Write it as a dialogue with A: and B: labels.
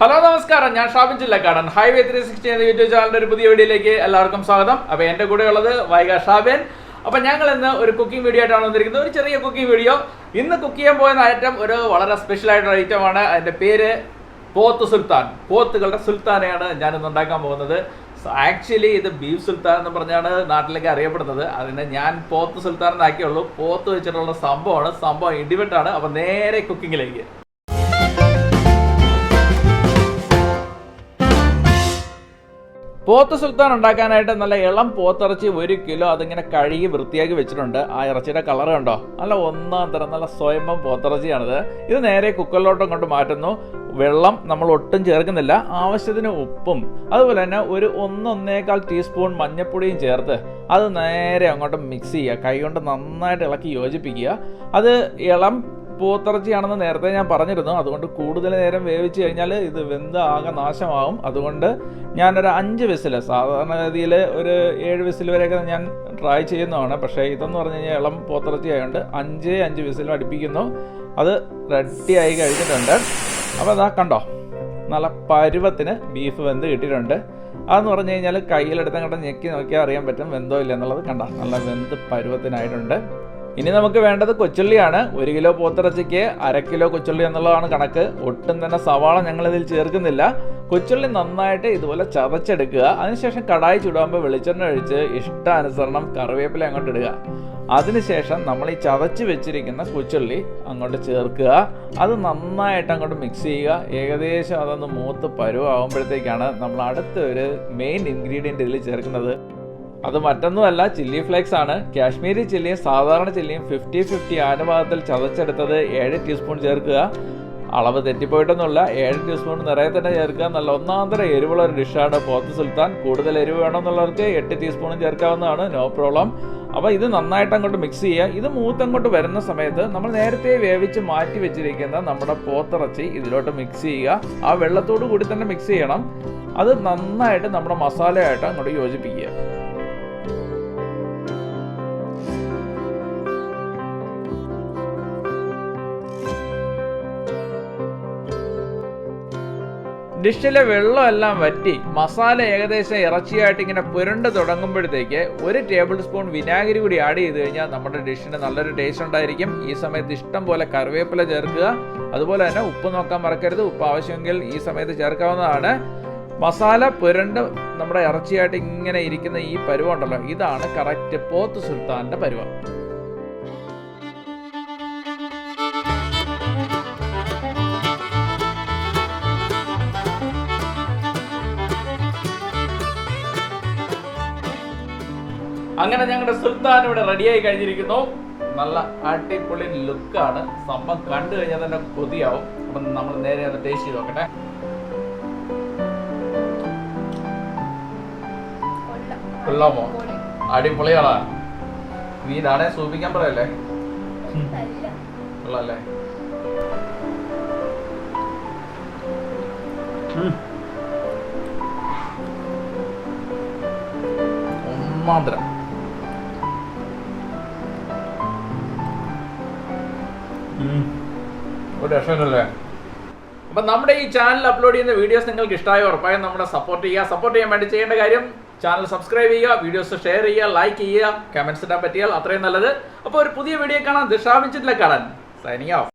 A: Hello നമസ്കാരം, ഞാൻ Shabin ചില്ലക്കാടൻ. Highway 360 എന്ന യൂട്യൂബ് ചാനലിന്റെ ഒരു പുതിയ വീഡിയോയിലേക്ക് എല്ലാവർക്കും സ്വാഗതം. അപ്പോൾ എൻ്റെ കൂടെ ഉള്ളത് വൈക ഷാബിൻ. അപ്പോൾ ഞങ്ങൾ ഇന്ന് ഒരു കുക്കിംഗ് വീഡിയോ ആയിട്ടാണ് വന്നിരിക്കുന്നത്, ഒരു ചെറിയ കുക്കിംഗ് വീഡിയോ. ഇന്ന് കുക്ക് ചെയ്യാൻ പോകുന്ന ഐറ്റം ഒരു വളരെ സ്പെഷ്യൽ ആയിട്ടുള്ള ഐറ്റമാണ്. അതിൻ്റെ പേര് പോത്ത് സുൽത്താൻ. പോത്തുകളുടെ സുൽത്താനെയാണ് ഞാനിന്ന് ഉണ്ടാക്കാൻ പോകുന്നത്. ആക്ച്വലി ഇത് ബീഫ് സുൽത്താൻ എന്ന് പറഞ്ഞാണ് നാട്ടിലേക്ക് അറിയപ്പെടുന്നത്. അതിനെ ഞാൻ പോത്ത് സുൽത്താൻ എന്നാക്കിയുള്ളൂ. പോത്ത് വെച്ചിട്ടുള്ള സംഭവം ഇടിവെട്ടാണ്. അപ്പോൾ നേരെ കുക്കിങ്ങിലേക്ക്. പോത്ത് സുൽത്താൻ ഉണ്ടാക്കാനായിട്ട് നല്ല ഇളം പോത്തിറച്ചി 1 കിലോ അതിങ്ങനെ കഴുകി വൃത്തിയാക്കി വെച്ചിട്ടുണ്ട്. ആ ഇറച്ചിയുടെ കളർ കണ്ടോ, നല്ല ഒന്നാം തരം നല്ല സ്വയംഭം പോത്തിറച്ചിയാണിത്. ഇത് നേരെ കുക്കറിലോട്ടും കൊണ്ട് മാറ്റുന്നു. വെള്ളം നമ്മൾ ഒട്ടും ചേർക്കുന്നില്ല. ആവശ്യത്തിന് ഉപ്പും അതുപോലെ തന്നെ ഒരു 1-1.25 ടീസ്പൂൺ മഞ്ഞൾപ്പൊടിയും ചേർത്ത് അത് നേരെ അങ്ങോട്ട് മിക്സ് ചെയ്യുക. കൈ കൊണ്ട് നന്നായിട്ട് ഇളക്കി യോജിപ്പിക്കുക. അത് ഇളം പോത്തിറച്ചിയാണെന്ന് നേരത്തെ ഞാൻ പറഞ്ഞിരുന്നു. അതുകൊണ്ട് കൂടുതൽ നേരം വേവിച്ച് കഴിഞ്ഞാൽ ഇത് വെന്ത് ആകെ നാശമാകും. അതുകൊണ്ട് ഞാനൊരു 5 വിസിൽ, സാധാരണഗതിയിൽ ഒരു 7 വിസിൽ വരെയൊക്കെ ഞാൻ ട്രൈ ചെയ്യുന്നതാണ്. പക്ഷേ ഇതെന്ന് പറഞ്ഞു കഴിഞ്ഞാൽ ഇളം പോത്തിറച്ചി ആയതുകൊണ്ട് 5 വിസിലും അടുപ്പിക്കുന്നു. അത് റെഡിയായി കഴിഞ്ഞിട്ടുണ്ട്. അപ്പോൾ അതാ കണ്ടോ, നല്ല പരുവത്തിന് ബീഫ് വെന്ത് കിട്ടിയിട്ടുണ്ട്. അതെന്ന് പറഞ്ഞു കഴിഞ്ഞാൽ കയ്യിലെടുത്തങ്ങോട്ട് ഞെക്കി നോക്കിയാൽ അറിയാൻ പറ്റും വെന്തോ ഇല്ല എന്നുള്ളത്. കണ്ടോ, നല്ല വെന്ത് പരുവത്തിനായിട്ടുണ്ട്. ഇനി നമുക്ക് വേണ്ടത് കൊച്ചുള്ളിയാണ്. 1 കിലോ പോത്തിറച്ചിക്ക് 1/2 കിലോ കൊച്ചുള്ളി എന്നുള്ളതാണ് കണക്ക്. ഒട്ടും തന്നെ സവാള ഞങ്ങളിതിൽ ചേർക്കുന്നില്ല. കൊച്ചുള്ളി നന്നായിട്ട് ഇതുപോലെ ചതച്ചെടുക്കുക. അതിനുശേഷം കടായി ചൂടാകുമ്പോൾ വെളിച്ചെണ്ണ ഒഴിച്ച് ഇഷ്ടാനുസരണം കറിവേപ്പില അങ്ങോട്ട് ഇടുക. അതിനുശേഷം നമ്മൾ ഈ ചതച്ച് വെച്ചിരിക്കുന്ന കൊച്ചുള്ളി അങ്ങോട്ട് ചേർക്കുക. അത് നന്നായിട്ട് അങ്ങോട്ട് മിക്സ് ചെയ്യുക. ഏകദേശം അതൊന്ന് മൂത്ത് പരുവാകുമ്പോഴത്തേക്കാണ് നമ്മൾ അടുത്ത ഒരു മെയിൻ ഇൻഗ്രീഡിയൻ്റ് ഇതിൽ ചേർക്കുന്നത്. അത് മറ്റൊന്നുമല്ല, ചില്ലി ഫ്ലേക്സ് ആണ്. കാശ്മീരി ചില്ലിയും സാധാരണ ചില്ലിയും 50-50 അനുപാതത്തിൽ ചതച്ചെടുത്തത് 7 ടീസ്പൂൺ ചേർക്കുക. അളവ് തെറ്റിപ്പോയിട്ടൊന്നുമില്ല, 7 ടീസ്പൂൺ നിറയെ തന്നെ ചേർക്കുക. നല്ല ഒന്നാന്തര എരിവുള്ള ഒരു ഡിഷാണ് പോത്ത് സുൽത്താൻ. കൂടുതൽ എരിവ് വേണമെന്നുള്ളവർക്ക് 8 ടീസ്പൂണും ചേർക്കാവുന്നതാണ്, നോ പ്രോബ്ലം. അപ്പോൾ ഇത് നന്നായിട്ട് അങ്ങോട്ട് മിക്സ് ചെയ്യുക. ഇത് മൂത്തങ്ങോട്ട് വരുന്ന സമയത്ത് നമ്മൾ നേരത്തെ വേവിച്ച് മാറ്റി വെച്ചിരിക്കുന്ന നമ്മുടെ പോത്തിറച്ചി ഇതിലോട്ട് മിക്സ് ചെയ്യുക. ആ വെള്ളത്തോടു കൂടി തന്നെ മിക്സ് ചെയ്യണം. അത് നന്നായിട്ട് നമ്മുടെ മസാലയായിട്ട് അങ്ങോട്ട് യോജിപ്പിക്കുക. ഡിഷിലെ വെള്ളമെല്ലാം വറ്റി മസാല ഏകദേശം ഇറച്ചിയായിട്ട് ഇങ്ങനെ പുരണ്ട് തുടങ്ങുമ്പോഴത്തേക്ക് 1 ടേബിൾ സ്പൂൺ വിനാഗിരി കൂടി ആഡ് ചെയ്ത് കഴിഞ്ഞാൽ നമ്മുടെ ഡിഷിന് നല്ലൊരു ടേസ്റ്റ് ഉണ്ടായിരിക്കും. ഈ സമയത്ത് ഇഷ്ടം പോലെ കറിവേപ്പില ചേർക്കുക. അതുപോലെ തന്നെ ഉപ്പ് നോക്കാൻ മറക്കരുത്. ഉപ്പ് ആവശ്യമെങ്കിൽ ഈ സമയത്ത് ചേർക്കാവുന്നതാണ്. മസാല പുരണ്ട് നമ്മുടെ ഇറച്ചിയായിട്ട് ഇങ്ങനെ ഇരിക്കുന്ന ഈ പരുവം ഉണ്ടല്ലോ, ഇതാണ് കറക്റ്റ് പോത്ത് സുൽത്താൻ്റെ പരുവം. അങ്ങനെ ഞങ്ങളുടെ സുൽത്താൻ ഇവിടെ റെഡിയായി കഴിഞ്ഞിരിക്കുന്നു. നല്ല അടിപൊളി ലുക്കാണ്. സംഭവം കണ്ടു കഴിഞ്ഞാൽ തന്നെ കൊതിയാവും. അപ്പം നമ്മൾ നേരെ അത് ടേസ്റ്റ് ചെയ്ത് നോക്കട്ടെ. കൊള്ളാമോ? അടിപൊളിയാളാ. നീ ഇതാണെ സൂപ്പിക്കാൻ പറയല്ലേ? കൊള്ളാല്ലേ? ഒന്നാന്തരം. ഒരു രക്ഷമില്ലല്ലേ? അപ്പം നമ്മുടെ ഈ ചാനൽ അപ്ലോഡ് ചെയ്യുന്ന വീഡിയോസ് നിങ്ങൾക്ക് ഇഷ്ടമായ ഉറപ്പായും നമ്മളെ സപ്പോർട്ട് ചെയ്യുക. സപ്പോർട്ട് ചെയ്യാൻ വേണ്ടി ചെയ്യേണ്ട കാര്യം, ചാനൽ സബ്സ്ക്രൈബ് ചെയ്യുക, വീഡിയോസ് ഷെയർ ചെയ്യുക, ലൈക്ക് ചെയ്യുക, കമൻറ്റ്സ് ഇടാൻ പറ്റിയാൽ അത്രയും നല്ലത്. അപ്പോൾ ഒരു പുതിയ വീഡിയോ കാണാം. Shabin Chillakkadan signing of.